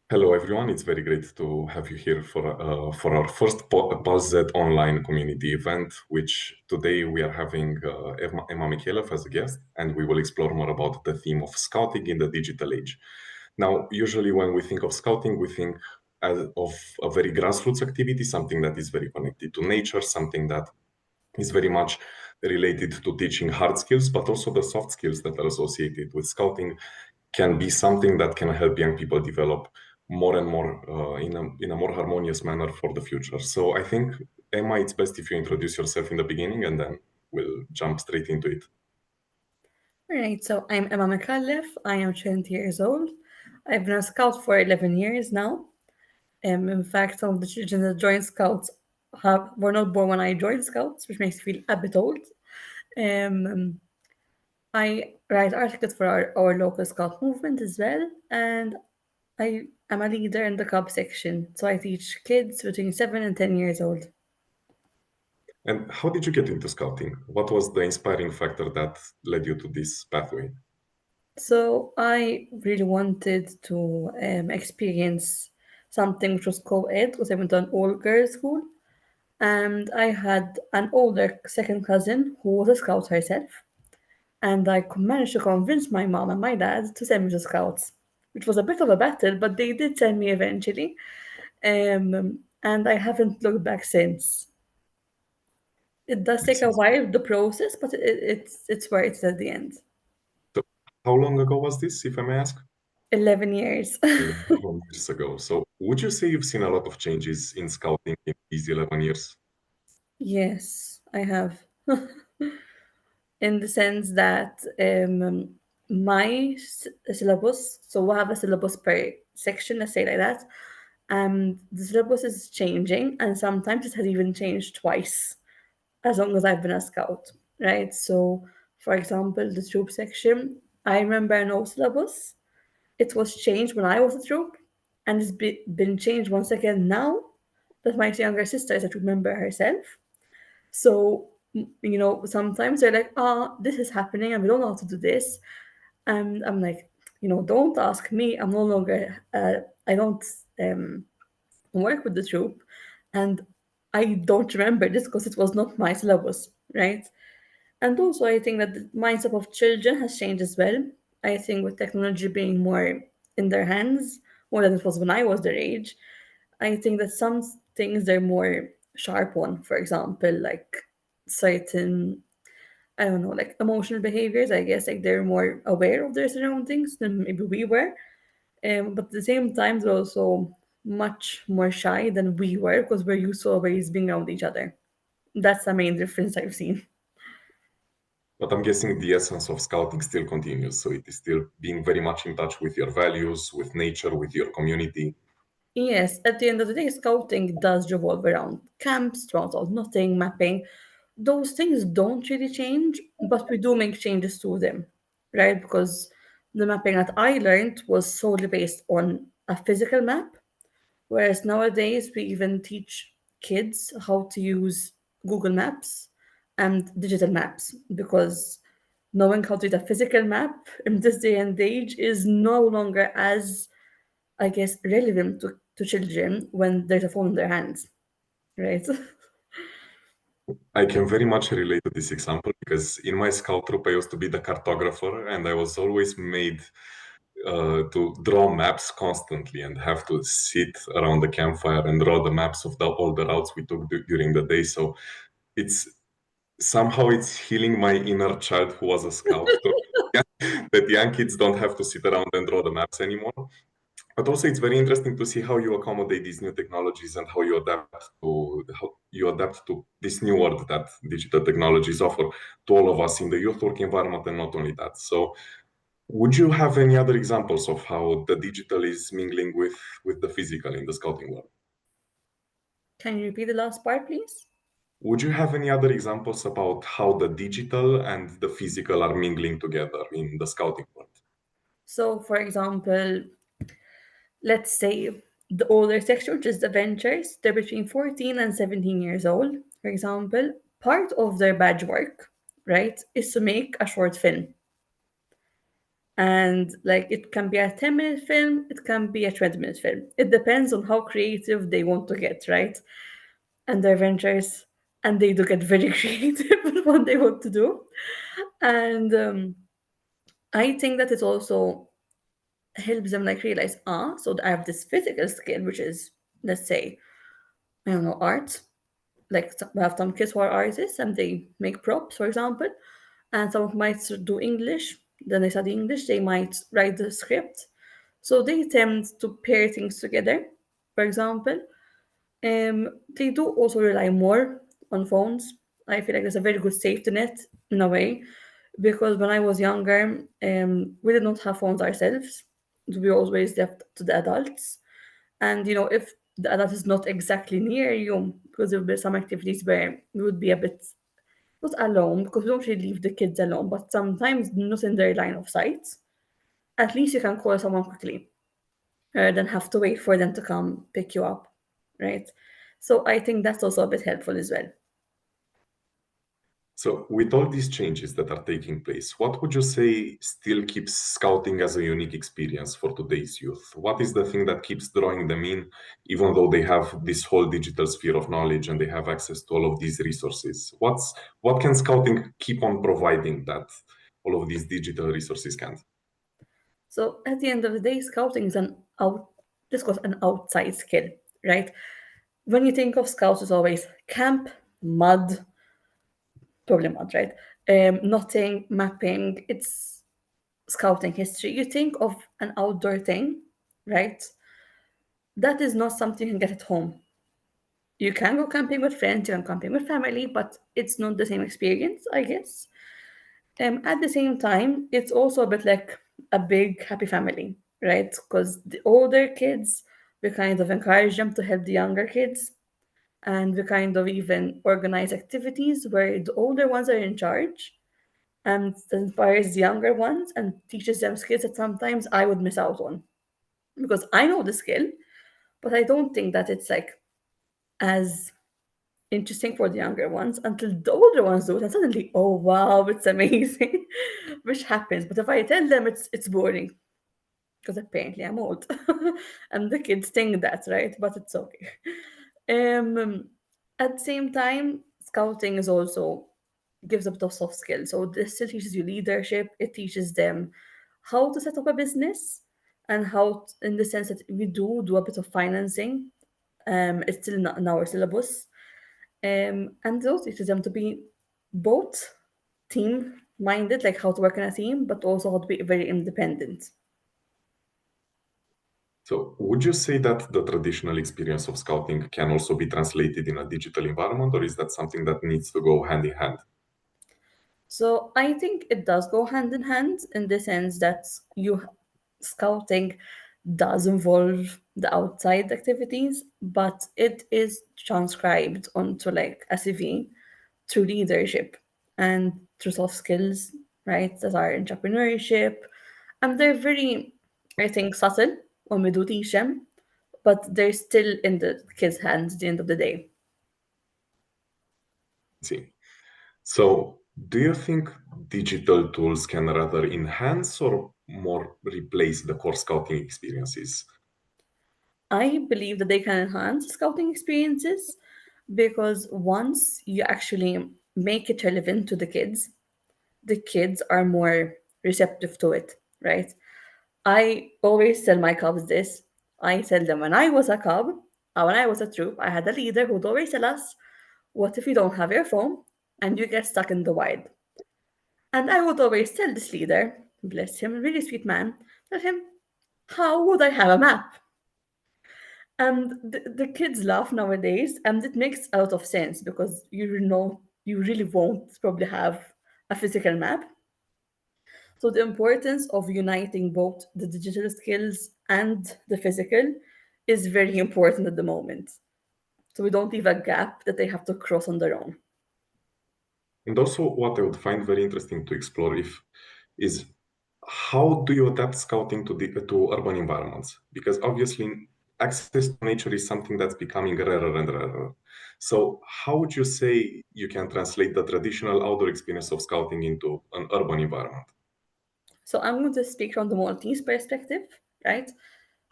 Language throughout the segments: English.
Hello, everyone. It's very great to have you here for our first PulseZ Online community event, which today we are having Emma Micalleff as a guest, and we will explore more about the theme of scouting in the digital age. Now, usually when we think of scouting, we think of a very grassroots activity, something that is very connected to nature, something that is very much related to teaching hard skills, but also the soft skills that are associated with scouting can be something that can help young people develop more and more in a more harmonious manner for the future. So I think, Emma, it's best if you introduce yourself in the beginning and then we'll jump straight into it. All right, so I'm Emma Micalleff. I am 20 years old. I've been a scout for 11 years now. In fact, some of the children that joined scouts were not born when I joined scouts, which makes me feel a bit old. Um, I write articles for our local scout movement as well, and I am a leader in the club section. So I teach kids between 7 and 10 years old. And how did you get into scouting? What was the inspiring factor that led you to this pathway? So I really wanted to experience something which was co-ed because I went to an all-girls school, and I had an older second cousin who was a scout herself, and I managed to convince my mom and my dad to send me to scouts, which was a bit of a battle, but they did send me eventually, and I haven't looked back since. It does I take see. a while, the process, but it's where it's at the end. So how long ago was this, if I may ask? 11 years. 11 years ago. So would you say you've seen a lot of changes in scouting in these 11 years? Yes, I have. In the sense that my syllabus, so we have a syllabus per section, let's say like that. The syllabus is changing, and sometimes it has even changed twice as long as I've been a scout, right? So, for example, the troop section, I remember no syllabus. It was changed when I was a troop, and it's been changed once again now that my younger sister is a troop member herself. So, sometimes they're like, this is happening and we don't know how to do this. And I'm like, don't ask me. I'm no longer, I don't um, work with the troop. And I don't remember this because it was not my syllabus, right? And also, I think that the mindset of children has changed as well. I think with technology being more in their hands, more than it was when I was their age, I think that some things they're more sharp on, for example, like certain, I don't know, like emotional behaviors. I guess like they're more aware of their surroundings than maybe we were. But at the same time, they're also much more shy than we were because we're used to always being around each other. That's the main difference I've seen. But I'm guessing the essence of scouting still continues. So it is still being very much in touch with your values, with nature, with your community. Yes, at the end of the day, scouting does revolve around camps, rounds of nothing, mapping. Those things don't really change, but we do make changes to them, right? Because the mapping that I learned was solely based on a physical map, whereas nowadays we even teach kids how to use Google Maps and digital maps because knowing how to read a physical map in this day and age is no longer as, I guess, relevant to children when there's a phone in their hands, right? I can very much relate to this example because in my scout troop, I used to be the cartographer and I was always made to draw maps constantly and have to sit around the campfire and draw the maps of all the routes we took during the day. So it's somehow it's healing my inner child who was a scout that young kids don't have to sit around and draw the maps anymore. But also, it's very interesting to see how you accommodate these new technologies and how you adapt to this new world that digital technologies offer to all of us in the youth work environment, and not only that. So, would you have any other examples of how the digital is mingling with the physical in the scouting world? Can you repeat the last part, please? Would you have any other examples about how the digital and the physical are mingling together in the scouting world? So, for example, let's say the older section, which is the ventures, they're between 14 and 17 years old. For example, part of their badge work, right, is to make a short film. And like it can be a 10-minute film, it can be a 20-minute film. It depends on how creative they want to get, right? And their ventures. And they do get very creative with what they want to do. And I think that it also helps them like realize, so I have this physical skill, which is, let's say, I don't know, art. Like we have some kids who are artists and they make props, for example, and some might do English. Then they study English. They might write the script. So they tend to pair things together. For example, they do also rely more on phones. I feel like there's a very good safety net in a way, because when I was younger, we did not have phones ourselves. We always left to the adults. And if the adult is not exactly near you, because there will be some activities where we would be a bit not alone, because we don't really leave the kids alone, but sometimes not in their line of sight. At least you can call someone quickly rather than have to wait for them to come pick you up, right? So I think that's also a bit helpful as well. So, with all these changes that are taking place, what would you say still keeps scouting as a unique experience for today's youth? What is the thing that keeps drawing them in, even though they have this whole digital sphere of knowledge and they have access to all of these resources? What can scouting keep on providing that all of these digital resources can't? So at the end of the day, scouting is this was an outside skill, right? When you think of scouts, it's always camp, mud, probably mud, right? Nothing, mapping. It's scouting history. You think of an outdoor thing, right? That is not something you can get at home. You can go camping with friends, you can camping with family, but it's not the same experience, I guess. At the same time, it's also a bit like a big happy family, right? Because the older kids, we kind of encourage them to help the younger kids, and we kind of even organize activities where the older ones are in charge and that inspires the younger ones and teaches them skills that sometimes I would miss out on because I know the skill, but I don't think that it's like as interesting for the younger ones until the older ones do it, and suddenly, oh wow, it's amazing, which happens. But if I tell them it's boring, because apparently I'm old, and the kids think that, right? But it's okay. Um, at the same time, scouting is also gives a bit of soft skills. So this still teaches you leadership. It teaches them how to set up a business and in the sense that we do a bit of financing. It's still not in our syllabus. And it also teaches them to be both team minded, like how to work in a team, but also how to be very independent. So, would you say that the traditional experience of scouting can also be translated in a digital environment, or is that something that needs to go hand in hand? So I think it does go hand in hand in the sense that you scouting does involve the outside activities, but it is transcribed onto like a CV through leadership and through soft skills, right? That are entrepreneurship. And they're very, I think, subtle when we do teach them, but they're still in the kids' hands at the end of the day. See. So, do you think digital tools can rather enhance or more replace the core scouting experiences? I believe that they can enhance scouting experiences because once you actually make it relevant to the kids are more receptive to it, right? I always tell my cubs this. I tell them when I was a cub, when I was a troop, I had a leader who'd always tell us, what if you don't have your phone and you get stuck in the wild? And I would always tell this leader, bless him, really sweet man, tell him, how would I have a map? And the kids laugh nowadays, and it makes a lot of sense because you really won't probably have a physical map. So the importance of uniting both the digital skills and the physical is very important at the moment. So we don't leave a gap that they have to cross on their own. And also, what I would find very interesting to explore if is how do you adapt scouting to urban environments? Because obviously, access to nature is something that's becoming rarer and rarer. So, how would you say you can translate the traditional outdoor experience of scouting into an urban environment? So I'm going to speak from the Maltese perspective, right?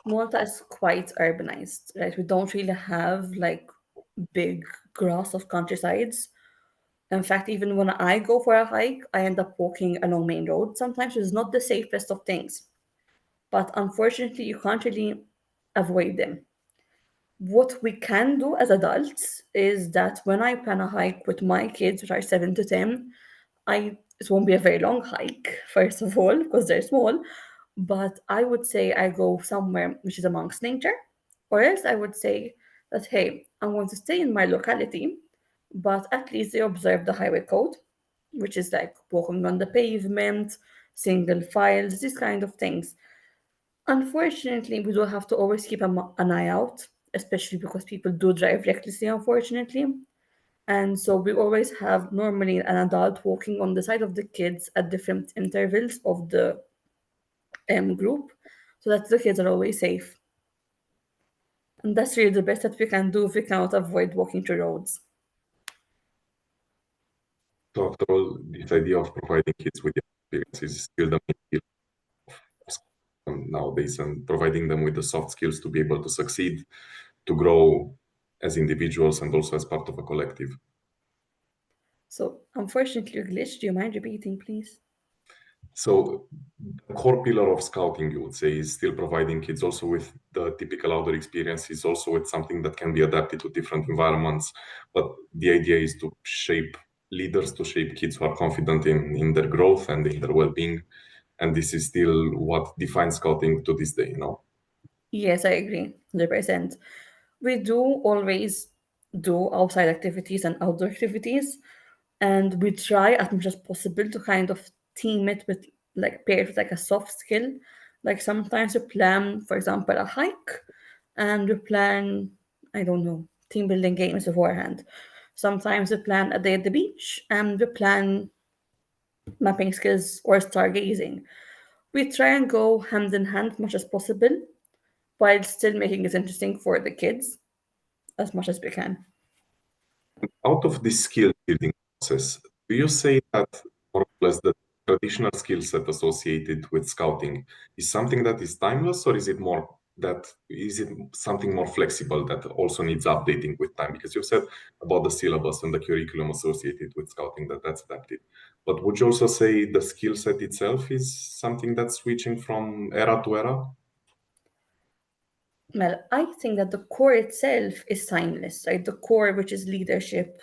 Malta is quite urbanized, right? We don't really have like big grass of countrysides. In fact, even when I go for a hike, I end up walking along main roads. Sometimes it's not the safest of things, but unfortunately, you can't really avoid them. What we can do as adults is that when I plan a hike with my kids, which are 7 to 10, it won't be a very long hike, first of all, because they're small, but I would say I go somewhere which is amongst nature, or else I would say that hey, I'm going to stay in my locality, but at least they observe the highway code, which is like walking on the pavement, single files, these kind of things. Unfortunately, we do have to always keep an eye out, especially because people do drive recklessly, unfortunately. And so we always have normally an adult walking on the side of the kids at different intervals of the group so that the kids are always safe. And that's really the best that we can do if we cannot avoid walking through roads. So after all, this idea of providing kids with the experience is still the main skill nowadays, and providing them with the soft skills to be able to succeed, to grow as individuals and also as part of a collective. So unfortunately, you glitched. Do you mind repeating, please? So the core pillar of scouting, you would say, is still providing kids also with the typical outdoor experiences, also with something that can be adapted to different environments. But the idea is to shape leaders, to shape kids who are confident in their growth and in their well-being. And this is still what defines scouting to this day, you know. Yes, I agree, 100%. We do always do outside activities and outdoor activities, and we try as much as possible to kind of team it with like pair it with like a soft skill. Like sometimes we plan, for example, a hike, and we plan, I don't know, team building games beforehand. Sometimes we plan a day at the beach, and we plan mapping skills or stargazing. We try and go hand in hand as much as possible while still making it interesting for the kids as much as we can. Out of this skill building process, do you say that more or less the traditional skill set associated with scouting is something that is timeless, or is it something more flexible that also needs updating with time? Because you said about the syllabus and the curriculum associated with scouting that that's adapted. But would you also say the skill set itself is something that's switching from era to era? Well, I think that the core itself is timeless, right? The core, which is leadership,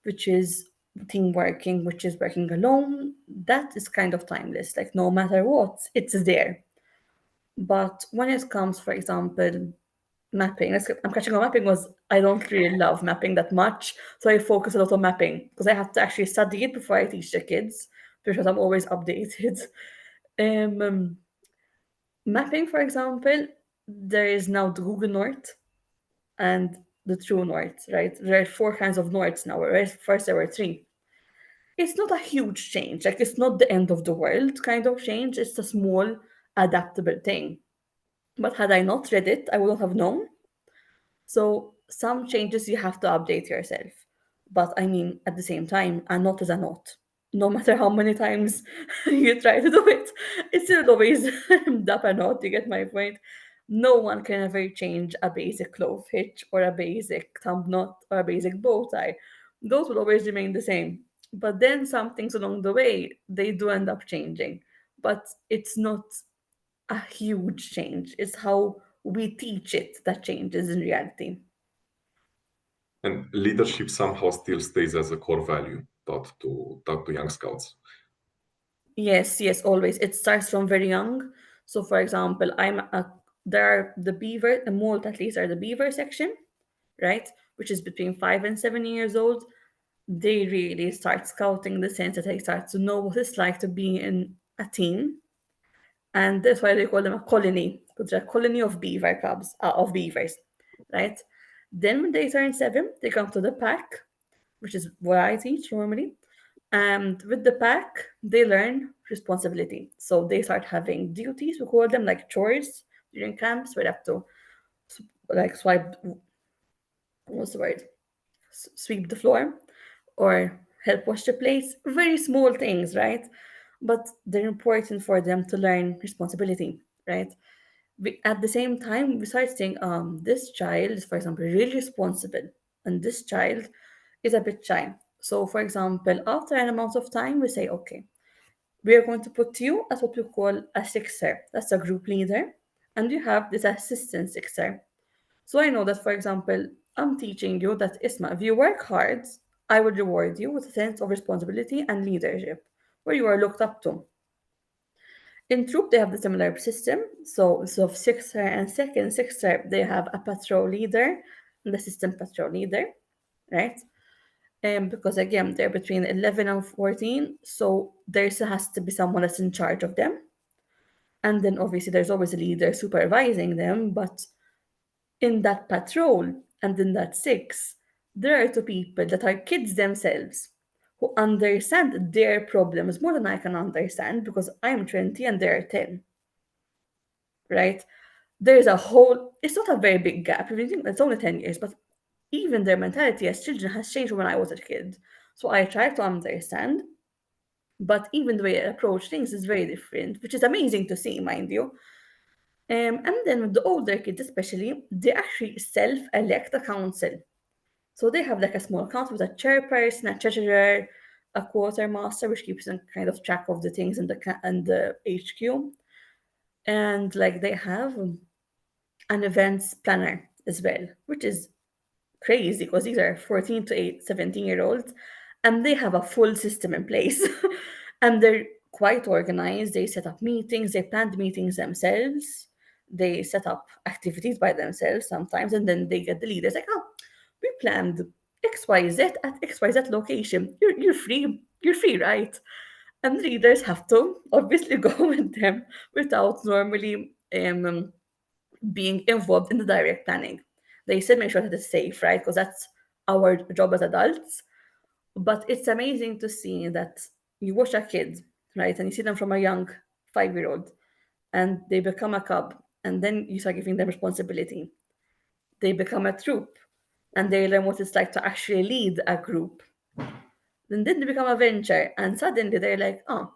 which is team working, which is working alone, that is kind of timeless. Like, no matter what, it's there. But when it comes, for example, mapping, I'm catching on mapping was I don't really love mapping that much. So I focus a lot on mapping because I have to actually study it before I teach the kids because I'm always updated. Um, Mapping, for example, there is now the Google North and the True North, right? There are four kinds of Norths now, right? First there were three. It's not a huge change. Like it's not the end of the world kind of change. It's a small adaptable thing. But had I not read it, I wouldn't have known. So some changes you have to update yourself. But I mean, at the same time, a knot is a knot. No matter how many times you try to do it, it's still always up a knot. You get my point? No one can ever change a basic clove hitch or a basic thumb knot or a basic bow tie. Those will always remain the same. But then some things along the way, they do end up changing. But it's not a huge change. It's how we teach it that changes in reality. And leadership somehow still stays as a core value taught to young scouts. Yes, yes, always. It starts from very young. So, for example, there are the beaver, the molt at least are the beaver section, right? Which is between 5 and 7 years old. They really start scouting in the sense that they start to know what it's like to be in a team, and that's why they call them a colony, because they're a colony of beaver cubs, of beavers, right? Then when they turn 7, they come to the pack, which is what I teach normally. And with the pack, they learn responsibility. So they start having duties, we call them like chores during camps, where they have to like what's the word? Sweep the floor or help wash the plates. Very small things, right? but they're important for them to learn responsibility, right? At the same time, we start saying, this child is, for example, really responsible, and this child is a bit shy. So, for example, after an amount of time, we say, okay, we are going to put you as what we call a sixer. That's a group leader, and you have this assistant sixer. So I know that, for example, I'm teaching you that, Isma, if you work hard, I will reward you with a sense of responsibility and leadership, where you are looked up to. In troop, they have the similar system. So sixer and second sixer, they have a patrol leader and assistant patrol leader, right? Because again, they're between 11 and 14, so there has to be someone that's in charge of them. And then obviously there's always a leader supervising them, but in that patrol and in that six, there are two people that are kids themselves who understand their problems more than I can understand because I'm 20 and they're 10, right? There's a whole, it's not a very big gap. If you think it's only 10 years, but even their mentality as children has changed from when I was a kid. So I try to understand, but even the way I approach things is very different, which is amazing to see, mind you. And then with the older kids, especially, they actually self-elect a council. So they have like a small council with a chairperson, a treasurer, a quartermaster, which keeps in kind of track of the things in the HQ, and like they have an events planner as well, which is crazy because these are 14 to 17 year olds and they have a full system in place and they're quite organized. They set up meetings, they plan the meetings themselves, they set up activities by themselves sometimes, and then they get the leaders like, oh, we planned XYZ at XYZ location. You're free, right? And the leaders have to obviously go with them without normally being involved in the direct planning. They still make sure that it's safe, right? Because that's our job as adults. But it's amazing to see that you watch a kid, right? And you see them from a young 5 year old and they become a cub. And then you start giving them responsibility. They become a troop and they learn what it's like to actually lead a group. Then they become a venture and suddenly they're like, oh,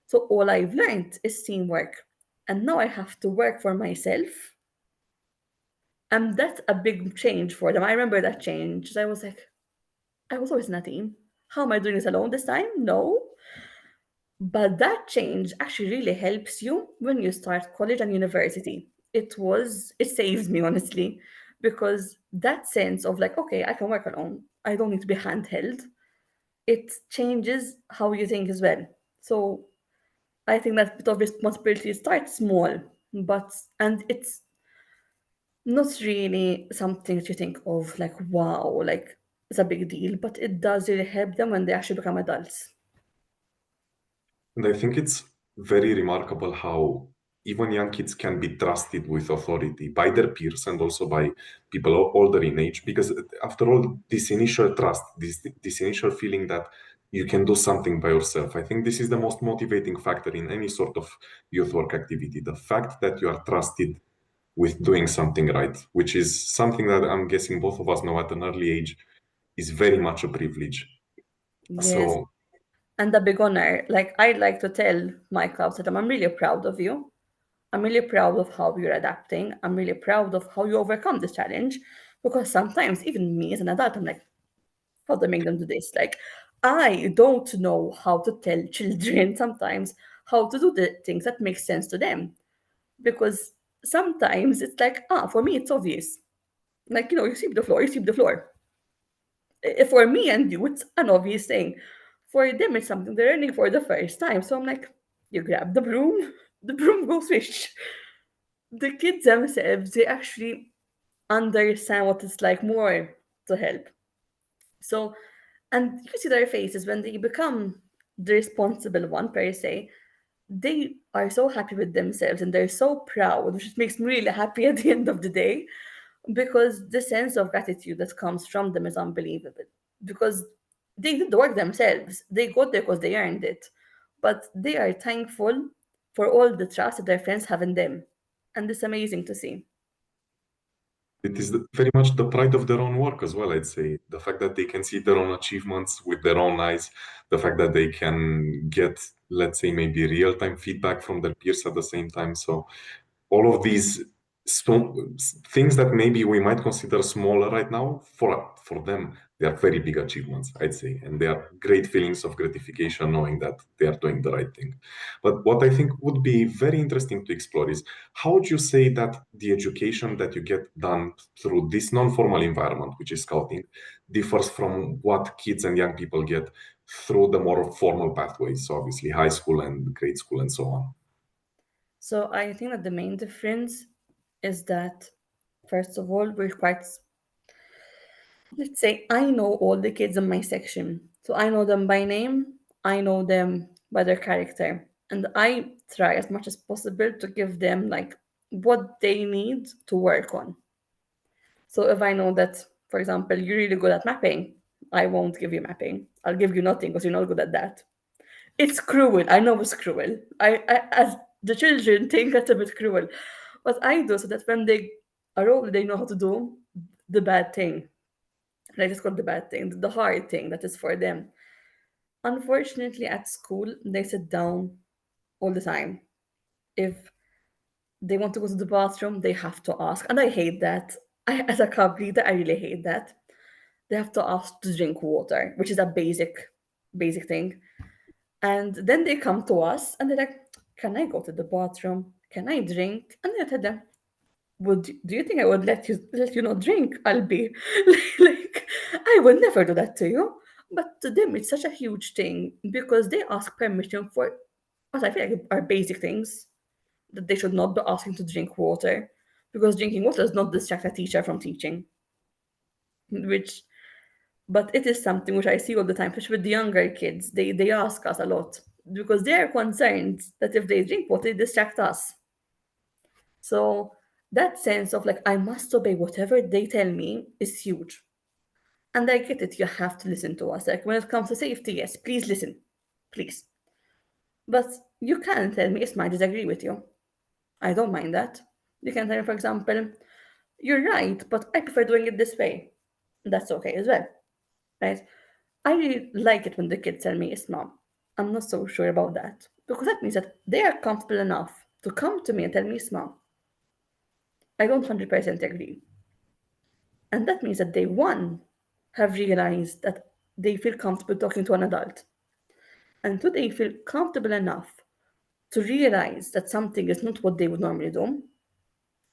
so all I've learned is teamwork. And now I have to work for myself. And that's a big change for them. I remember that change. I was like, I was always in a team. How am I doing this alone this time? No. But that change actually really helps you when you start college and university. It saves me honestly, because that sense of like, okay, I can work alone. I don't need to be handheld. It changes how you think as well. So I think that bit of responsibility starts small, but and it's not really something that you think of like, wow, like it's a big deal, but it does really help them when they actually become adults. And I think it's very remarkable how even young kids can be trusted with authority by their peers and also by people older in age. Because after all, this initial trust, this initial feeling that you can do something by yourself, I think this is the most motivating factor in any sort of youth work activity. The fact that you are trusted with doing something right, which is something that I'm guessing both of us know at an early age is very much a privilege. Yes. So And a big honor. Like I like to tell my clubs that I'm really proud of you. I'm really proud of how you're adapting. I'm really proud of how you overcome this challenge. Because sometimes, even me as an adult, I'm like, how do I make them do this? Like, I don't know how to tell children sometimes how to do the things that make sense to them. Because sometimes it's like, for me, it's obvious. Like, you sweep the floor, you sweep the floor. For me and you, it's an obvious thing. For them, it's something they're learning for the first time. So I'm like, you grab the broom, the broom goes swish. The kids themselves, they actually understand what it's like more to help. So, and you see their faces when they become the responsible one per se. They are so happy with themselves and they're so proud, which makes me really happy at the end of the day, because the sense of gratitude that comes from them is unbelievable. Because they did the work themselves, they got there because they earned it, but they are thankful for all the trust that their friends have in them, and it's amazing to see. it is very much the pride of their own work as well, I'd say. The fact that they can see their own achievements with their own eyes, the fact that they can get, let's say, maybe real-time feedback from their peers at the same time. So all of these things that maybe we might consider smaller right now, for them they are very big achievements, I'd say, and they are great feelings of gratification knowing that they are doing the right thing. But what I think would be very interesting to explore is how would you say that the education that you get done through this non-formal environment, which is scouting, differs from what kids and young people get through the more formal pathways, so obviously high school and grade school and so on. So I think that the main difference is that, first of all, we're quite, let's say, I know all the kids in my section. So I know them by name, I know them by their character. And I try as much as possible to give them like what they need to work on. So if I know that, for example, you're really good at mapping, I won't give you mapping. I'll give you nothing because you're not good at that. It's cruel. I know it's cruel. As the children think that's a bit cruel. But I do so that when they are older, they know how to do the bad thing. Like it's called the bad thing, the hard thing that is for them. Unfortunately, at school, they sit down all the time. If they want to go to the bathroom, they have to ask. And I hate that. As a club leader, I really hate that. They have to ask to drink water, which is a basic thing. And then they come to us and they're like, "Can I go to the bathroom? Can I drink?" And I tell them, "Would do you think I would let you not drink? I'll be like, I will never do that to you." But to them, it's such a huge thing because they ask permission for what I feel like are basic things that they should not be asking to drink water because drinking water does not distract a teacher from teaching, which but it is something which I see all the time, especially with the younger kids. They ask us a lot because they are concerned that if they drink water, they distract us. So that sense of like I must obey whatever they tell me is huge. And I get it, you have to listen to us. Like when it comes to safety, yes, please listen. Please. But you can tell me, Isma, I disagree with you. I don't mind that. You can tell me, for example, you're right, but I prefer doing it this way. That's okay as well. Right? I really like it when the kids tell me it's mom. I'm not so sure about that because that means that they are comfortable enough to come to me and tell me it's mom. I don't 100% agree. And that means that they, one, have realized that they feel comfortable talking to an adult. And two, they feel comfortable enough to realize that something is not what they would normally do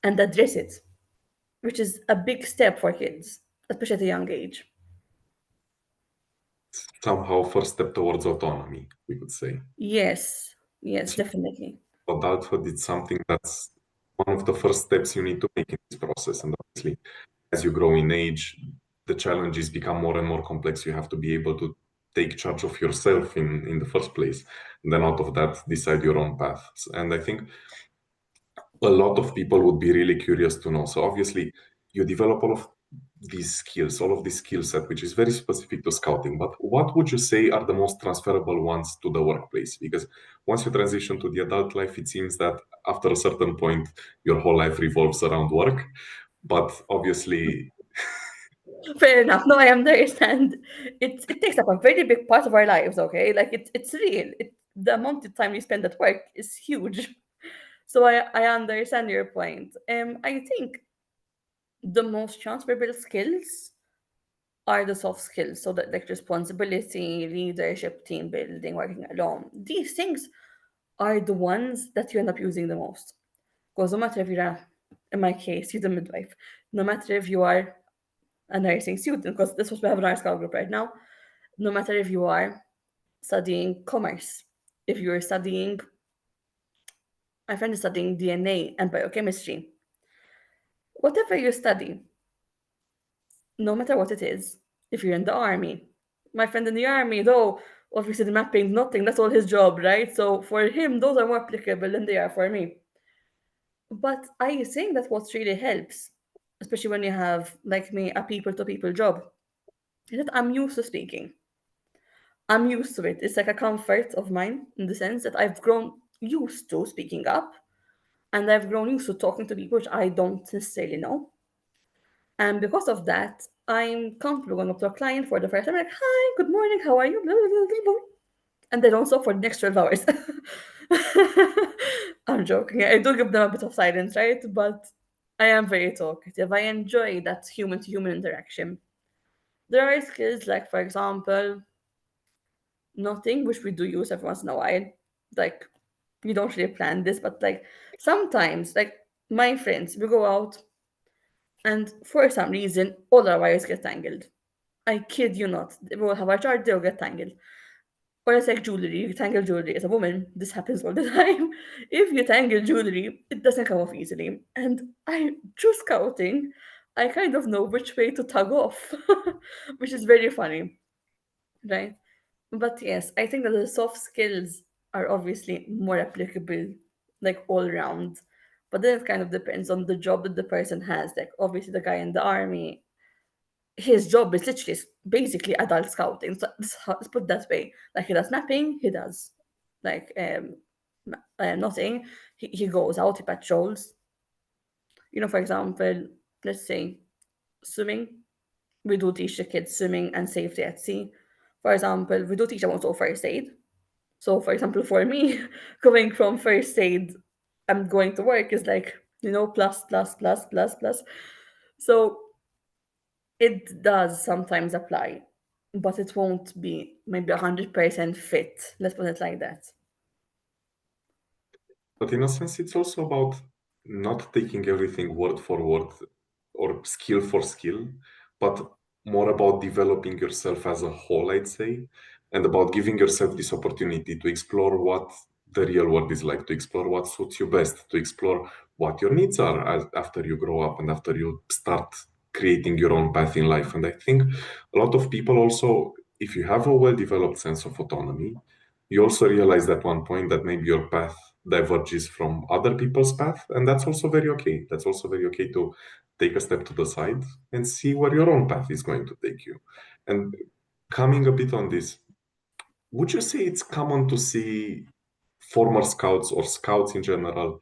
and address it, which is a big step for kids, especially at a young age. Somehow first step towards autonomy, we could say. Yes, yes, definitely. Adulthood is something that's one of the first steps you need to make in this process. And obviously, as you grow in age, the challenges become more and more complex. You have to be able to take charge of yourself in the first place. And then out of that, decide your own paths. And I think a lot of people would be really curious to know. So obviously, you develop all of these skill set, which is very specific to scouting. But what would you say are the most transferable ones to the workplace? Because once you transition to the adult life, it seems that after a certain point, your whole life revolves around work. But obviously, Fair enough. No, I understand. It takes up a very big part of our lives. Okay, like it's real. The amount of time we spend at work is huge. So I understand your point. I think the most transferable skills are the soft skills. So that like responsibility, leadership, team building, working alone. These things are the ones that you end up using the most. Because no matter if you're in my case, you're the midwife. No matter if you are a nursing student, because this is what we have in our school group right now. No matter if you are studying commerce, if you're studying, my friend is studying DNA and biochemistry, whatever you study, no matter what it is, if you're in the army, my friend in the army, though, obviously the mapping, nothing, that's all his job, right? So for him, those are more applicable than they are for me. But I think that what really helps, especially when you have, like me, a people to people job, is that I'm used to speaking. I'm used to it. It's like a comfort of mine in the sense that I've grown used to speaking up and I've grown used to talking to people which I don't necessarily know. And because of that, I'm comfortable going up to a client for the first time, like, hi, good morning, how are you? Blah, blah, blah, blah, blah. And they don't stop for the next 12 hours. I'm joking. I do give them a bit of silence, right? But I am very talkative. I enjoy that human to human interaction. There are skills like, for example, nothing, which we do use every once in a while. Like, we don't really plan this, but like sometimes, like my friends, we go out and for some reason, all our wires get tangled. I kid you not. We will have our chart, they'll get tangled. Or it's like jewelry. You tangle jewelry as a woman. This happens all the time. If you tangle jewelry, it doesn't come off easily. And I, through scouting, I kind of know which way to tug off, which is very funny, right? But yes, I think that the soft skills are obviously more applicable, like all round. But then it kind of depends on the job that the person has. Like obviously the guy in the army, his job is literally basically adult scouting. So let's put it that way. Like he does napping, he does like nothing. He goes out, he patrols. For example, let's say swimming. We do teach the kids swimming and safety at sea. For example, we do teach them also first aid. So, for example, for me, going from first aid, I'm going to work is like, plus, plus, plus, plus, plus. So it does sometimes apply, but it won't be maybe 100% fit. Let's put it like that. But in a sense, it's also about not taking everything word for word or skill for skill, but more about developing yourself as a whole, I'd say, and about giving yourself this opportunity to explore what the real world is like, to explore what suits you best, to explore what your needs are after you grow up and after you start creating your own path in life. And I think a lot of people also, if you have a well developed sense of autonomy, you also realize at one point that maybe your path diverges from other people's path, and that's also very okay. That's also very okay to take a step to the side and see where your own path is going to take you. And coming a bit on this, would you say it's common to see former scouts or scouts in general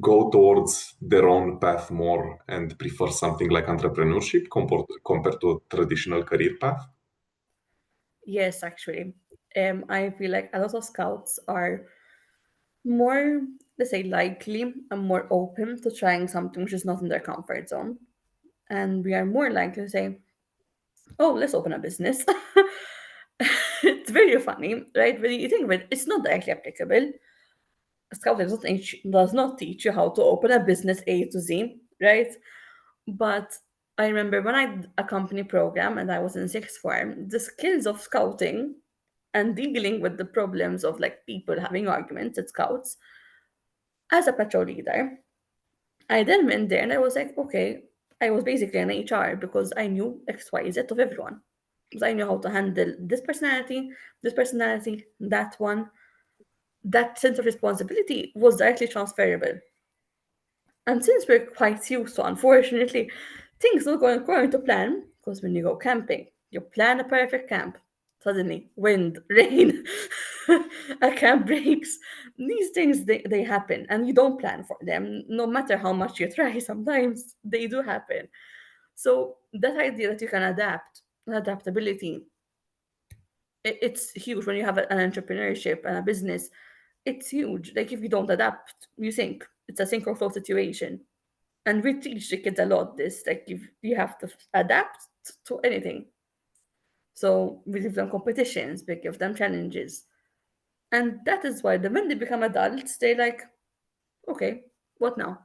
go towards their own path more and prefer something like entrepreneurship compared to a traditional career path? Yes, actually. I feel like a lot of scouts are more, let's say, likely and more open to trying something which is not in their comfort zone. And we are more likely to say, oh, let's open a business. It's very funny, right? When you think of it, it's not directly applicable. Scouting does not teach you how to open a business A to Z, right? But I remember when I did a company program and I was in sixth form, the skills of scouting and dealing with the problems of like people having arguments at scouts as a patrol leader, I then went there and I was like, okay, I was basically an HR because I knew X, Y, Z of everyone. So I knew how to handle this personality, that one. That sense of responsibility was directly transferable. And since we're quite used to, unfortunately, things not going according to plan, because when you go camping, you plan a perfect camp. Suddenly, wind, rain, a camp breaks. These things, they happen, and you don't plan for them, no matter how much you try. Sometimes they do happen. So that idea that you can adapt, adaptability, it's huge when you have an entrepreneurship and a business. It's huge. Like if you don't adapt, you sink. It's a sink or flow situation. And we teach the kids a lot this. Like you have to adapt to anything. So we give them competitions, we give them challenges. And that is why the when they become adults, they're like, okay, what now?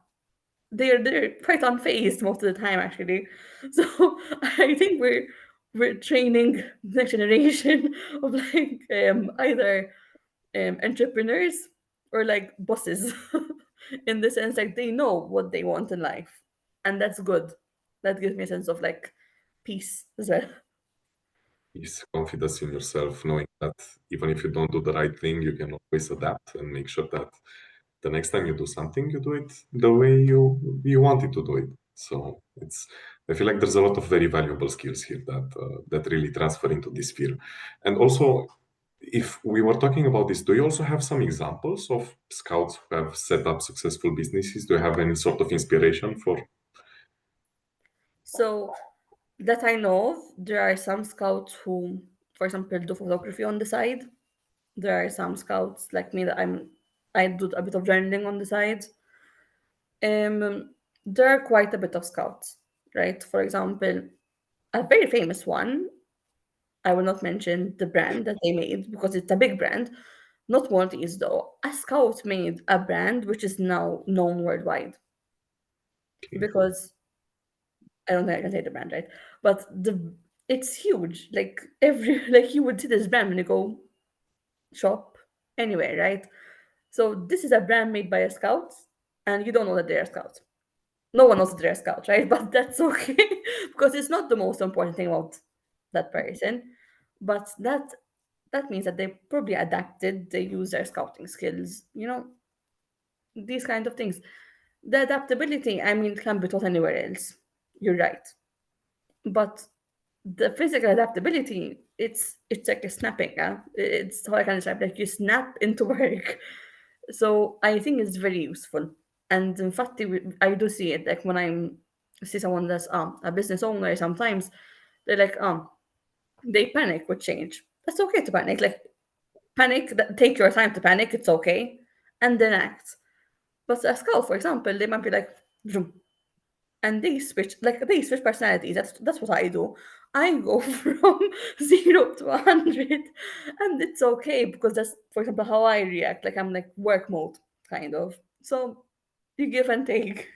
They're quite unfazed most of the time actually. So I think we're training the next generation of like either entrepreneurs or like bosses in the sense like they know what they want in life, and that's good. That gives me a sense of like peace as well. Is confidence in yourself, knowing that even if you don't do the right thing, you can always adapt and make sure that the next time you do something, you do it the way you wanted to do it. So it's I feel like there's a lot of very valuable skills here that really transfer into this sphere. And also, if we were talking about this, do you also have some examples of scouts who have set up successful businesses? Do you have any sort of inspiration for So that I know of, there are some scouts who, for example, do photography on the side. There are some scouts like me that I do a bit of journaling on the side. There are quite a bit of scouts, right? For example, a very famous one. I will not mention the brand that they made because it's a big brand. Not Maltese though. A scout made a brand which is now known worldwide Okay. because I don't think I can say the brand right, but the it's huge. Like every like you would see this brand when you go shop anywhere, right? So this is a brand made by a scout, and you don't know that they're scouts. No one knows that they're scouts, right? But that's okay because it's not the most important thing about that person. But that means that they probably adapted. They use their scouting skills. These kind of things. The adaptability, I mean, can be taught anywhere else. You're right, but the physical adaptability, it's like a snapping. It's how I can describe. Like you snap into work. So I think it's very useful. And in fact, I do see it. Like when see someone that's a business owner, sometimes they're like they panic with change. That's okay to panic. Like panic. Take your time to panic. It's okay, and then act. But a scout, for example, they might be like, "Vroom," and they switch personalities. That's what I do. I go from 0 to 100, and it's okay because that's, for example, how I react. Like I'm like work mode kind of. So you give and take.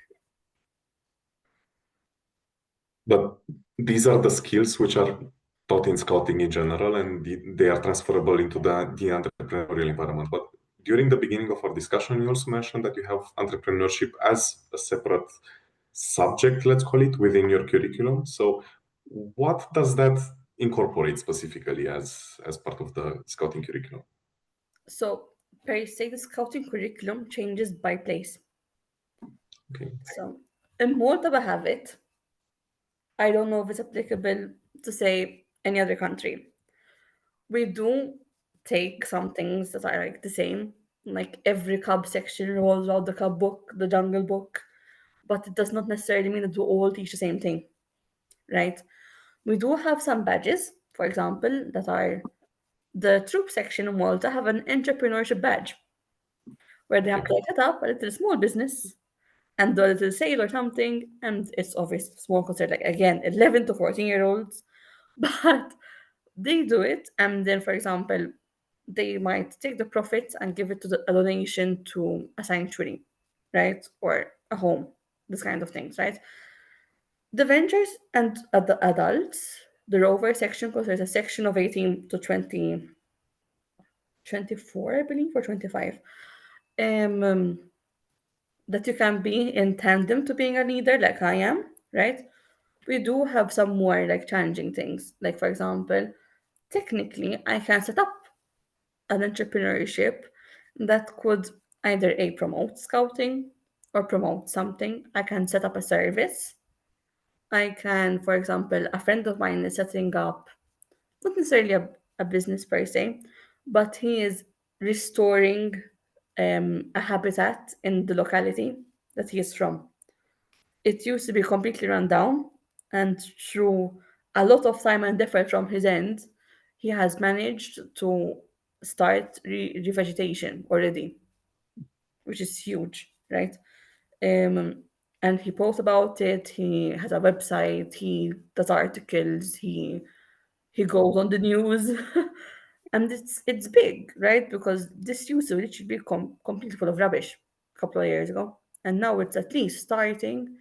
But these are the skills which are taught in scouting in general, and they are transferable into the entrepreneurial environment. But during the beginning of our discussion, you also mentioned that you have entrepreneurship as a separate subject, let's call it, within your curriculum. So, what does that incorporate specifically as part of the scouting curriculum? So per se, the scouting curriculum changes by place. Okay. So in Malta, we have it. I don't know if it's applicable to say any other country. We do take some things that are like the same. Like every cub section rolls out the cub book, the jungle book, but it does not necessarily mean that we all teach the same thing, right? We do have some badges, for example, that are the troop section in Malta have an entrepreneurship badge where they have to like, set up a little small business and do a little sale or something, and it's obviously small considered like again 11 to 14-year-olds, but they do it, and then for example they might take the profits and give it to a donation to a sanctuary, right, or a home, this kind of things, right. The ventures and the adults, the rover section, because there's a section of 18 to 24, I believe, or 25, that you can be in tandem to being a leader like I am, right. We do have some more like challenging things, like for example, technically I can set up an entrepreneurship that could either a promote scouting or promote something. I can set up a service. I can, for example, a friend of mine is setting up not necessarily a business per se, but he is restoring a habitat in the locality that he is from. It used to be completely run down, and through a lot of time and effort from his end, he has managed to start revegetation already, which is huge, right? Um, and he posts about it. He has a website. He does articles. He goes on the news, and it's big, right? Because this used to literally be completely full of rubbish a couple of years ago, and now it's at least starting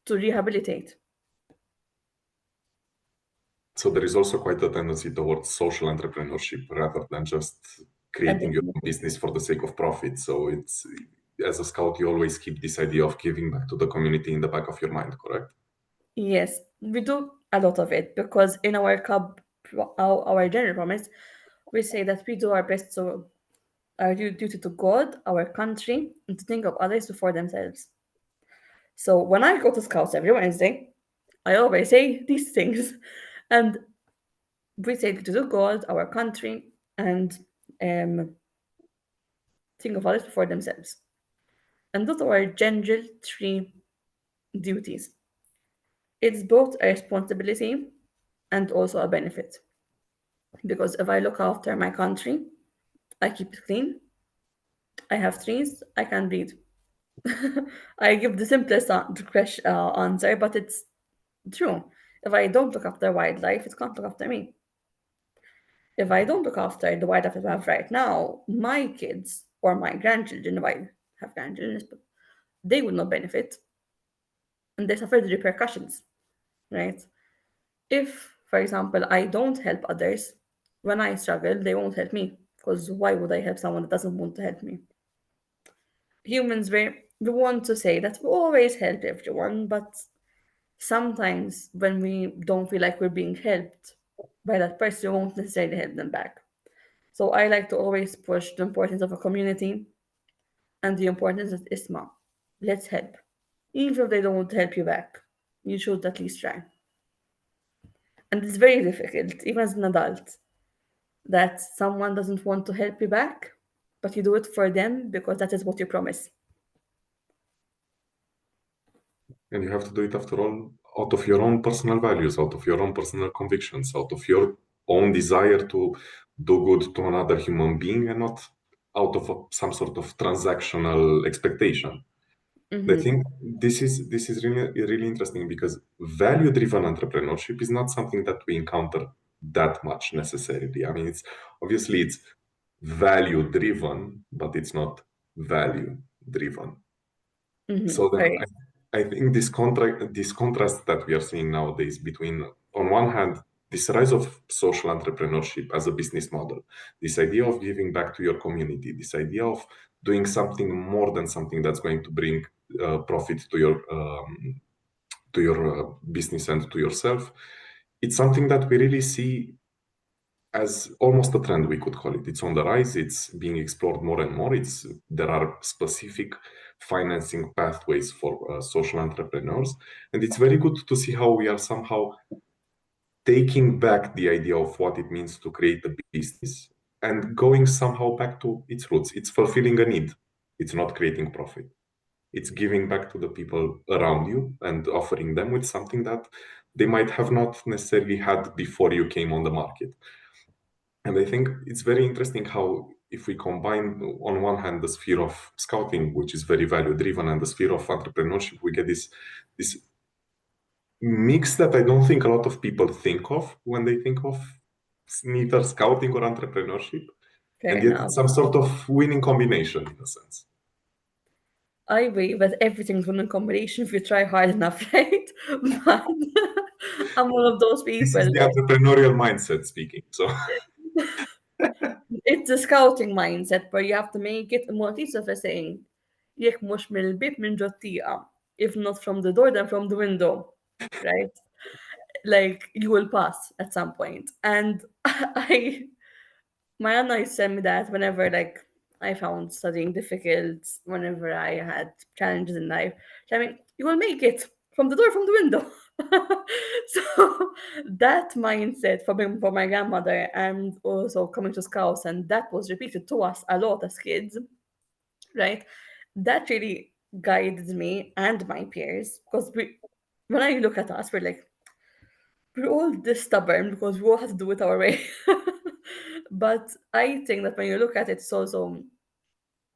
to rehabilitate. So there is also quite a tendency towards social entrepreneurship rather than just And creating your own business for the sake of profit. So it's as a scout, you always keep this idea of giving back to the community in the back of your mind, correct? yes, we do a lot of it because in our our general promise, we say that we do our best to our duty to God, our country, and to think of others before themselves. So when I go to Scouts every Wednesday, I always say these things, and we say to do God, our country, and um, think of others before themselves. And those are our general three duties. It's both a responsibility and also a benefit. Because if I look after my country, I keep it clean, I have trees, I can breathe. I give the simplest answer, but it's true. If I don't look after wildlife, it can't look after me. If I don't look after the wildlife that I have right now, my kids or my grandchildren, if I have grandchildren, but they will not benefit and they suffer the repercussions, right? If, for example, I don't help others, when I struggle, they won't help me. Because why would I help someone that doesn't want to help me? Humans, we want to say that we always help everyone, but sometimes when we don't feel like we're being helped by that person, we won't necessarily help them back. So I like to always push the importance of a community and the importance of ISMA. Let's help. Even if they don't want to help you back, you should at least try. And it's very difficult, even as an adult, that someone doesn't want to help you back, but you do it for them because that is what you promise. And you have to do it after all out of your own personal values, out of your own personal convictions, out of your own desire to do good to another human being and not out of some sort of transactional expectation. I Hmm. think this is really interesting because value-driven entrepreneurship is not something that we encounter that much necessarily. I mean, it's value-driven, but it's not value-driven. Hmm. So then Right. I think this contrast that we are seeing nowadays between, on one hand, this rise of social entrepreneurship as a business model, this idea of giving back to your community, this idea of doing something more than something that's going to bring profit to your business and to yourself. It's something that we really see as almost a trend, we could call it. It's on the rise. It's being explored more and more. There are specific financing pathways for social entrepreneurs, and it's very good to see how we are somehow taking back the idea of what it means to create a business and going somehow back to its roots. It's fulfilling a need. It's not creating profit. It's giving back to the people around you and offering them with something that they might have not necessarily had before you came on the market. And I think it's very interesting how, if we combine, on one hand, the sphere of scouting, which is very value driven, and the sphere of entrepreneurship, we get this mix that I don't think a lot of people think of when they think of neither scouting or entrepreneurship. Fair And yet it's enough. some sort of winning combination in a sense. I believe that everything's within combination if you try hard enough, right? But I'm one of those This people. is the entrepreneurial mindset speaking. So It's a scouting mindset where you have to make it what Yusuf is saying. Jekk mhux mill-bib minn ġottija. If not from the door, then from the window. Right? Like you will pass at some point. And I my Anna used to tell me that whenever like I found studying difficult, whenever I had challenges in life, I mean, you will make it from the door, from the window. So that mindset for my grandmother and also coming to scouts, and that was repeated to us a lot as kids, right? That really guided me and my peers because when I look at us, we're all this stubborn because we all have to do it our way. But I think that when you look at it, it's also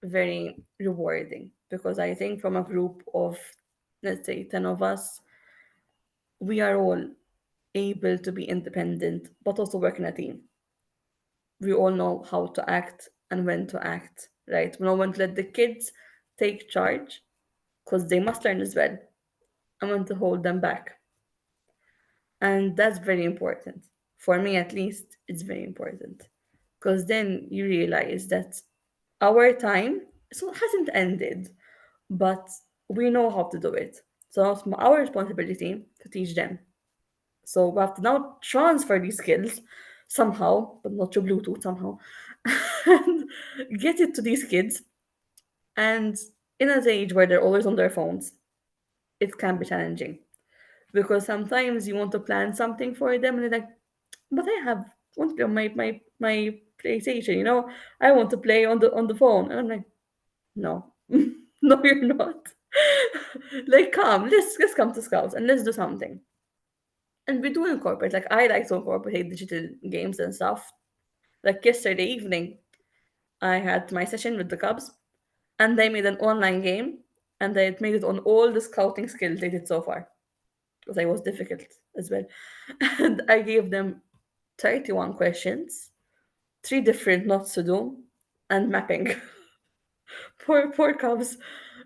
very rewarding because I think from a group of, let's say, 10 of us, we are all able to be independent, but also work in a team. We all know how to act and when to act, right? We know when to let the kids take charge because they must learn as well, and when to hold them back. And that's very important. For me, at least, it's very important. Because then you realize that our time hasn't ended, but we know how to do it. So it's our responsibility to teach them. So we have to now transfer these skills somehow, but not through Bluetooth somehow, and get it to these kids. And in an age where they're always on their phones, it can be challenging because sometimes you want to plan something for them and they're like, but I want to play on my PlayStation, I want to play on the phone. And I'm like, no, no, you're not. Like, come, let's come to Scouts and let's do something. And we do incorporate, like, I like to incorporate digital games and stuff. Like yesterday evening, I had my session with the Cubs, and they made an online game, and they had made it on all the scouting skills they did so far, because I was difficult as well. And I gave them 31 questions, three different knots to do, and mapping. Poor Cubs,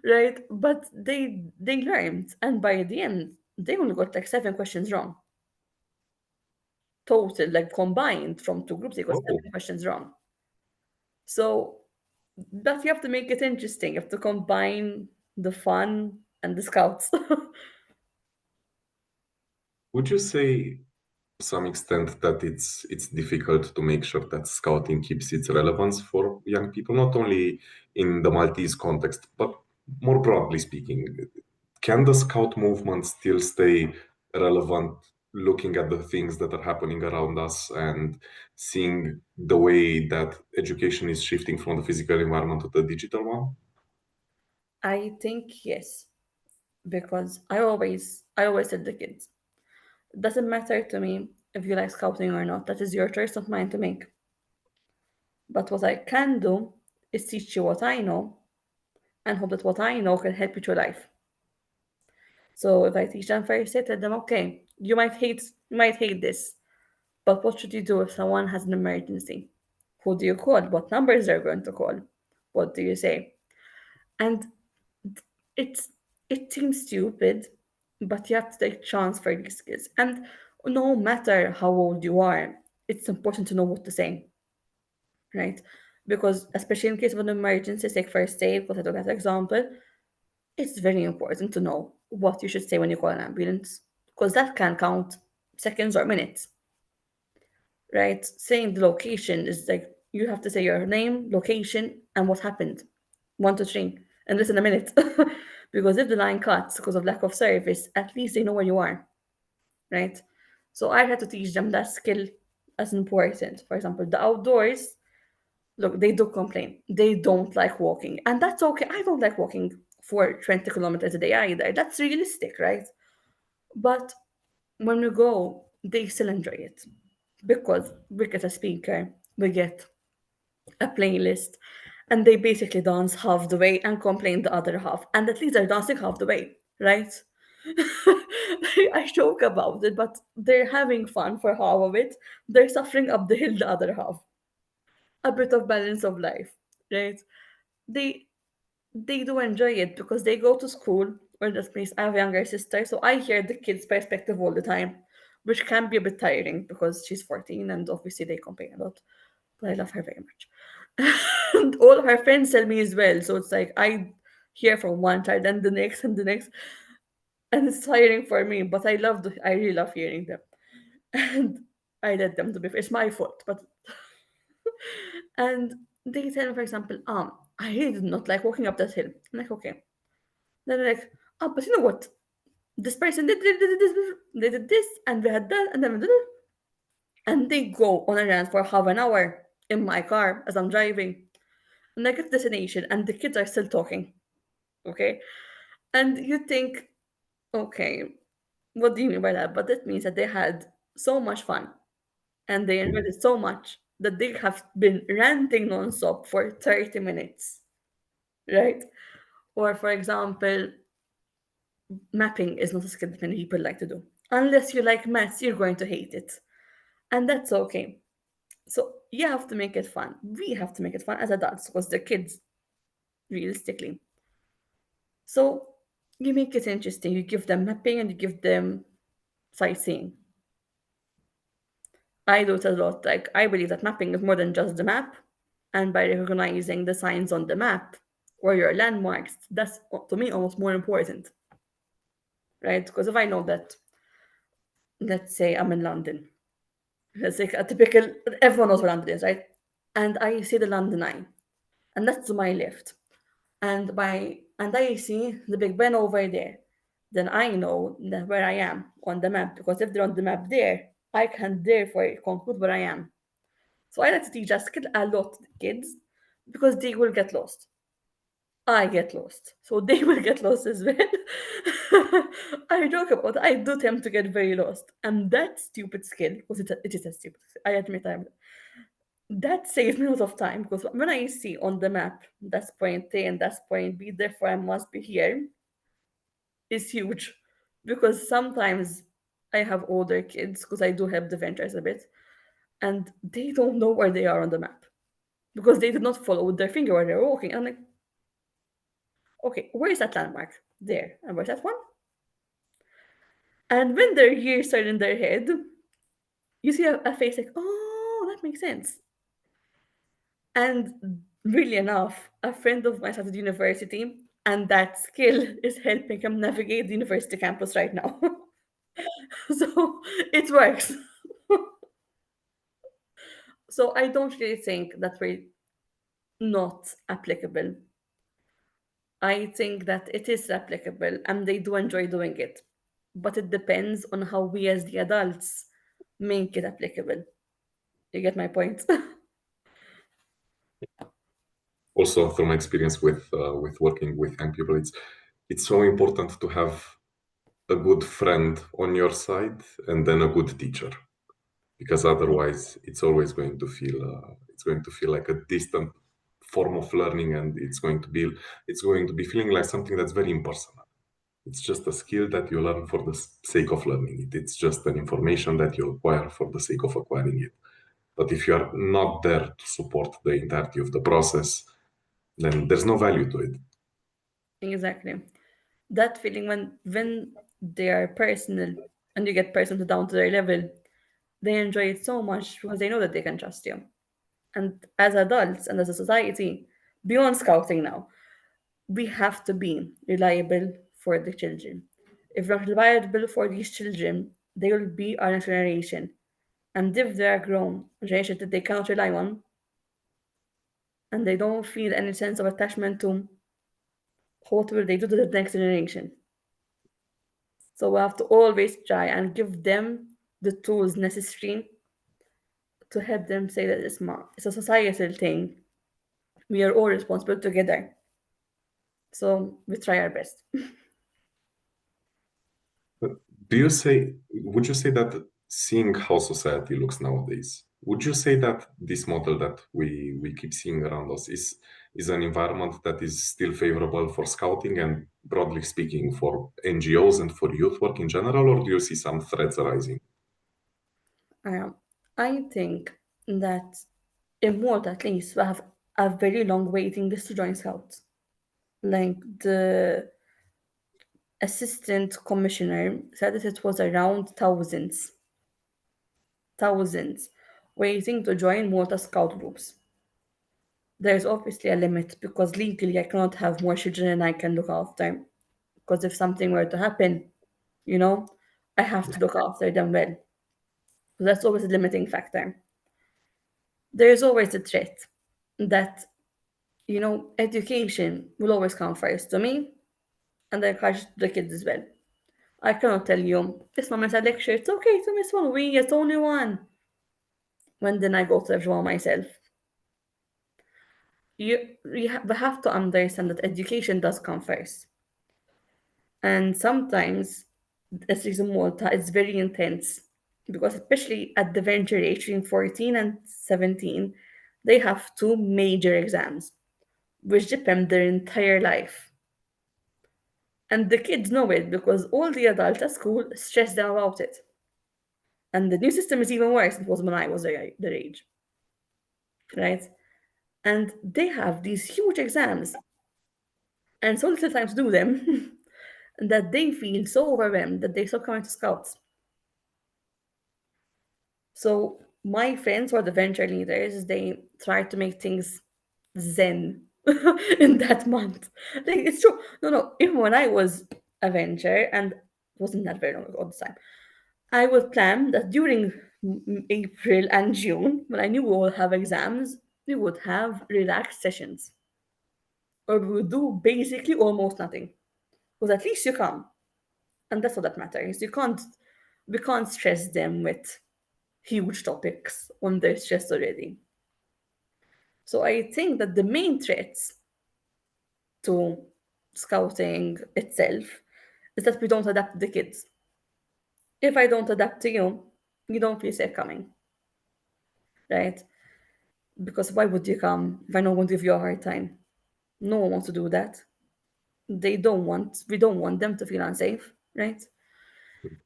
right? But they learned, and by the end, they only got like 7 questions wrong total, like combined from two groups, they got Oh, 7 questions wrong. So, but you have to make it interesting. You have to combine the fun and the scouts. would you say to some extent that it's difficult to make sure that scouting keeps its relevance for young people, not only in the Maltese context, but more broadly speaking? Can the scout movement still stay relevant looking at the things that are happening around us and seeing the way that education is shifting from the physical environment to the digital one? I think yes, because I always tell the kids, it doesn't matter to me if you like scouting or not. That is your choice, not mine to make. But what I can do is teach you what I know and hope that what I know can help you through life. So if I teach them first, I tell them, okay, you might hate this, but what should you do if someone has an emergency? Who do you call? What numbers are you going to call? What do you say? And it's it seems stupid, but you have to take chance for these skills. And no matter how old you are, it's important to know what to say, right? Because especially in case of an emergency, like first aid, because I took that example, it's very important to know what you should say when you call an ambulance, because that can count seconds or minutes, right? Saying the location is like you have to say your name, location, and what happened. 1, 2, 3, and listen a minute. Because if the line cuts because of lack of service, at least they know where you are, right? So I had to teach them that skill as important. For example, the outdoors, look, they do complain. They don't like walking. And that's okay. I don't like walking for 20 kilometers a day either. That's realistic, right? But when we go, they still enjoy it because we get a speaker, we get a playlist, and they basically dance half the way and complain the other half. And at least they're dancing half the way, right? I joke about it, but they're having fun for half of it. They're suffering up the hill the other half. A bit of balance of life, right? They they do enjoy it because they go to school or this place. I have a younger sister, so I hear the kids' perspective all the time, which can be a bit tiring because she's 14 and obviously they complain a lot. But I love her very much. And all her friends tell me as well. So it's like I hear from one child and the next and the next. And it's tiring for me, but I really love hearing them. And I let them to be fair. It's my fault, but and they tell me, for example, I really did not like walking up that hill. I'm like, okay. Then they're like, oh, but you know what? This person did this, they did this, and we had that, and then we did it. And they go on a rant for half an hour in my car as I'm driving. And I get to destination, and the kids are still talking. Okay, and you think, okay, what do you mean by that? But that means that they had so much fun and they enjoyed it so much that they have been ranting nonstop for 30 minutes, right? Or, for example, mapping is not a skill that many people like to do. Unless you like maths, you're going to hate it. And that's okay. So you have to make it fun. We have to make it fun as adults because they're kids, realistically. So you make it interesting. You give them mapping and you give them sightseeing. I do it a lot. Like, I believe that mapping is more than just the map. And by recognizing the signs on the map or your landmarks, that's to me almost more important, right? Because if I know that, let's say I'm in London, it's like a typical, everyone knows where London is, right? And I see the London Eye, and that's to my left. And I see the Big Ben over there. Then I know that where I am on the map, because if they're on the map there, I can therefore conclude where I am. So I like to teach that skill a lot to the kids because they will get lost. I get lost. So they will get lost as well. I joke about it. I do tend to get very lost. And that stupid skill, because it is a stupid skill, I admit that saves me a lot of time because when I see on the map that's point A and that's point B, therefore I must be here, is huge. Because sometimes I have older kids, because I do help the ventures a bit, and they don't know where they are on the map because they did not follow with their finger where they're walking. And I'm like, okay, where is that landmark? There. And where's that one? And when their years are in their head, you see a face like, oh, that makes sense. And really enough, a friend of mine started university, and that skill is helping him navigate the university campus right now. So it works. So I don't really think that we're not applicable. I think that it is applicable and they do enjoy doing it. But it depends on how we as the adults make it applicable. You get my point? Also, through my experience with working with young people, it's so important to have a good friend on your side and then a good teacher, because otherwise it's going to feel like a distant form of learning, and it's going to be feeling like something that's very impersonal. It's just a skill that you learn for the sake of learning it. It's just an information that you acquire for the sake of acquiring it. But if you are not there to support the entirety of the process, then there's no value to it. Exactly. That feeling when they are personal and you get personal down to their level, they enjoy it so much because they know that they can trust you. And as adults and as a society, beyond scouting now, we have to be reliable for the children. If we're not reliable for these children, they will be our next generation. And if they are grown, a generation that they cannot rely on, and they don't feel any sense of attachment to, what will they do to the next generation? So we have to always try and give them the tools necessary to help them say that it's a societal thing. We are all responsible together. So we try our best. But would you say that, seeing how society looks nowadays, would you say that this model that we keep seeing around us is an environment that is still favorable for scouting and, broadly speaking, for NGOs and for youth work in general, or do you see some threats arising? Um, I think that in Malta, at least, we have a very long waiting list to join Scouts. Like the assistant commissioner said that it was around thousands waiting to join Malta Scout groups. There's obviously a limit because legally I cannot have more children than I can look after. Because if something were to happen, you know, I have to look after them well. So that's always a limiting factor. There's always a threat that, education will always come first to me, and I encourage the kids as well. I cannot tell you, this mom is a lecture, it's okay to miss one week, it's only one. When then I go to everyone myself. We have to understand that education does come first. And sometimes, as is in Malta, it's very intense because, especially at the venture age, between 14 and 17, they have two major exams, which depend their entire life. And the kids know it because all the adults at school stress them about it. And the new system is even worse than it was when I was their age, right? And they have these huge exams and so little time to do them that they feel so overwhelmed that they stop coming to scouts. So my friends who are the venture leaders, they try to make things zen in that month. Like it's true. No, no. Even when I was a venture and wasn't that very long ago all the time, I would plan that during April and June, when I knew we all have exams, we would have relaxed sessions. Or we would do basically almost nothing. Because at least you come. And that's what that matters. We can't stress them with huge topics when they're stressed already. So I think that the main threats to scouting itself is that we don't adapt to the kids. If I don't adapt to you, you don't feel safe coming, right? Because why would you come if I know I won't give you a hard time? No one wants to do that. We don't want them to feel unsafe, right?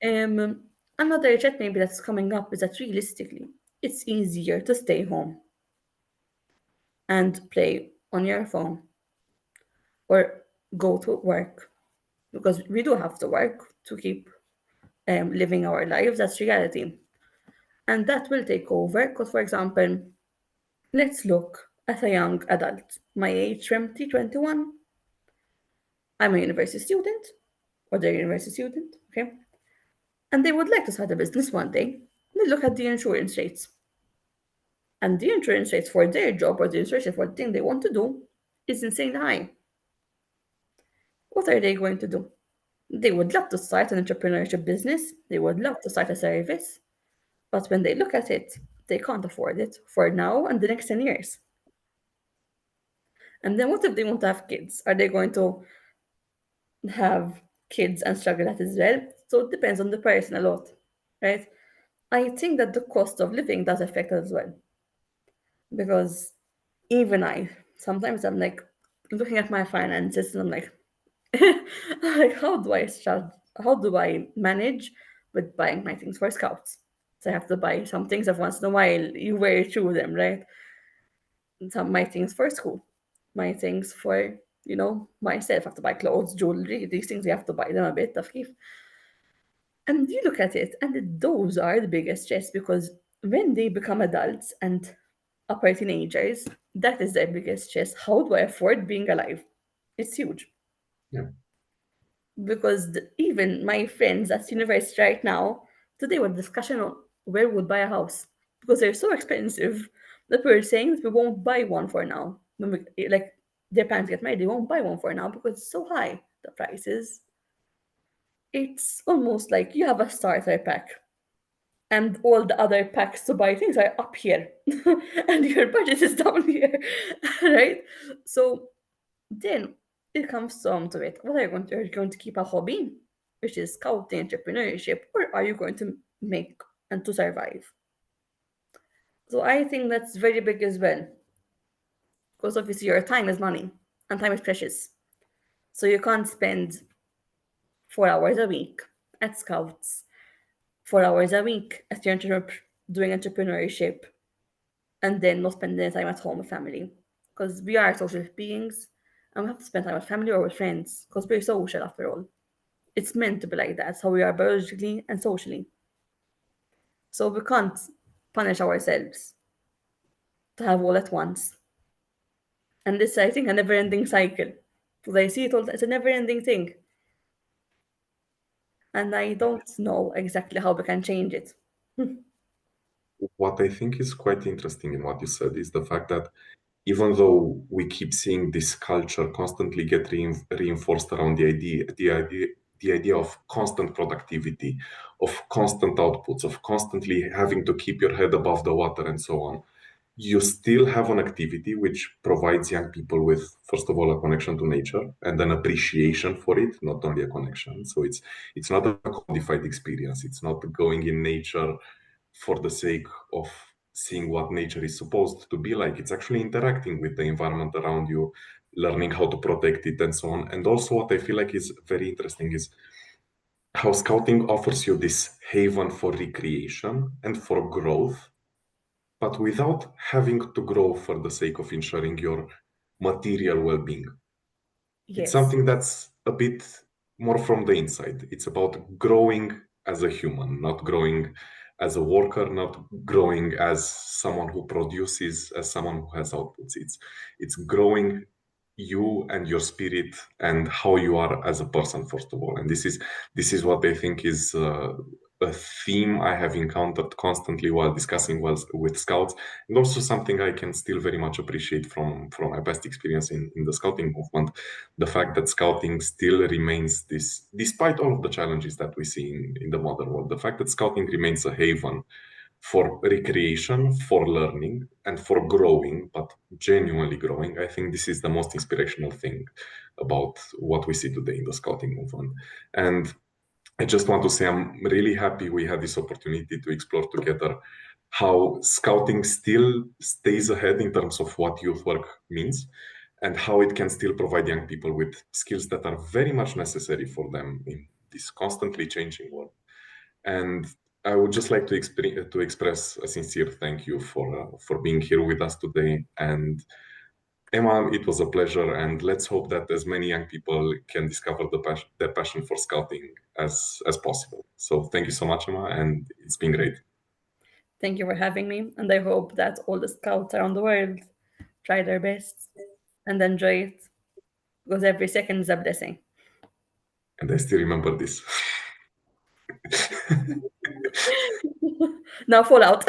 Um, Another chat maybe that's coming up is that realistically, it's easier to stay home and play on your phone or go to work because we do have to work to keep living our lives. That's reality. And that will take over because, for example, let's look at a young adult, my age 20, 21. I'm a university student, or they're a university student, okay? And they would like to start a business one day. They look at the insurance rates. And the insurance rates for their job or the insurance rate for the thing they want to do is insanely high. What are they going to do? They would love to start an entrepreneurship business, they would love to start a service, but when they look at it, they can't afford it for now and the next 10 years. And then what if they want to have kids? Are they going to have kids and struggle at it as well? So it depends on the person a lot, right? I think that the cost of living does affect us as well. Because even I, sometimes I'm like looking at my finances and I'm like, like how do I manage with buying my things for scouts? So I have to buy some things every once in a while. You wear through them, right? Some my things for school, my things for myself. I have to buy clothes, jewelry, these things. You have to buy them a bit of gift. And you look at it, and those are the biggest stress because when they become adults and upper teenagers, that is their biggest stress. How do I afford being alive? It's huge. Yeah. Because even my friends at university right now, today was discussion on where we would buy a house because they're so expensive that we're saying that we won't buy one for now. When like their parents get married, they won't buy one for now because it's so high, the prices. It's almost like you have a starter pack and all the other packs to buy things are up here and your budget is down here, right? So then it comes down to it. What are you going to keep a hobby, which is scouting, entrepreneurship, or are you going to make and to survive? So I think that's very big as well, because obviously your time is money and time is precious. So you can't spend 4 hours a week at scouts, 4 hours a week at your doing entrepreneurship, and then not spending any time at home with family. Because we are social beings and we have to spend time with family or with friends because we're social after all. It's meant to be like that. That's how we are biologically and socially. So we can't punish ourselves to have all at once. And this, I think, a never ending cycle. Because I see it all, it's a never ending thing. And I don't know exactly how we can change it. What I think is quite interesting in what you said is the fact that even though we keep seeing this culture constantly get reinforced around the idea of constant productivity, of constant outputs, of constantly having to keep your head above the water and so on, you still have an activity which provides young people with, first of all, a connection to nature and an appreciation for it, not only a connection. So it's not a commodified experience. It's not going in nature for the sake of seeing what nature is supposed to be like. It's actually interacting with the environment around you, learning how to protect it, and so on. And also, what I feel like is very interesting is how scouting offers you this haven for recreation and for growth, but without having to grow for the sake of ensuring your material well being. It's Yes. something that's a bit more from the inside. It's about growing as a human, not growing as a worker, not growing as someone who produces, as someone who has outputs. It's growing you and your spirit and how you are as a person, first of all. And this is what I think is a theme I have encountered constantly while discussing with scouts, and also something I can still very much appreciate from my past experience in the scouting movement, the fact that scouting still remains despite all of the challenges that we see in the modern world, the fact that scouting remains a haven for recreation, for learning, and for growing, but genuinely growing. I think this is the most inspirational thing about what we see today in the scouting movement. And I just want to say I'm really happy we had this opportunity to explore together how scouting still stays ahead in terms of what youth work means and how it can still provide young people with skills that are very much necessary for them in this constantly changing world. And I would just like to express a sincere thank you for being here with us today. And Emma, it was a pleasure, and let's hope that as many young people can discover their passion for scouting as possible. So thank you so much, Emma, and it's been great. Thank you for having me, and I hope that all the scouts around the world try their best and enjoy it because every second is a blessing. And I still remember this. Now, fall out.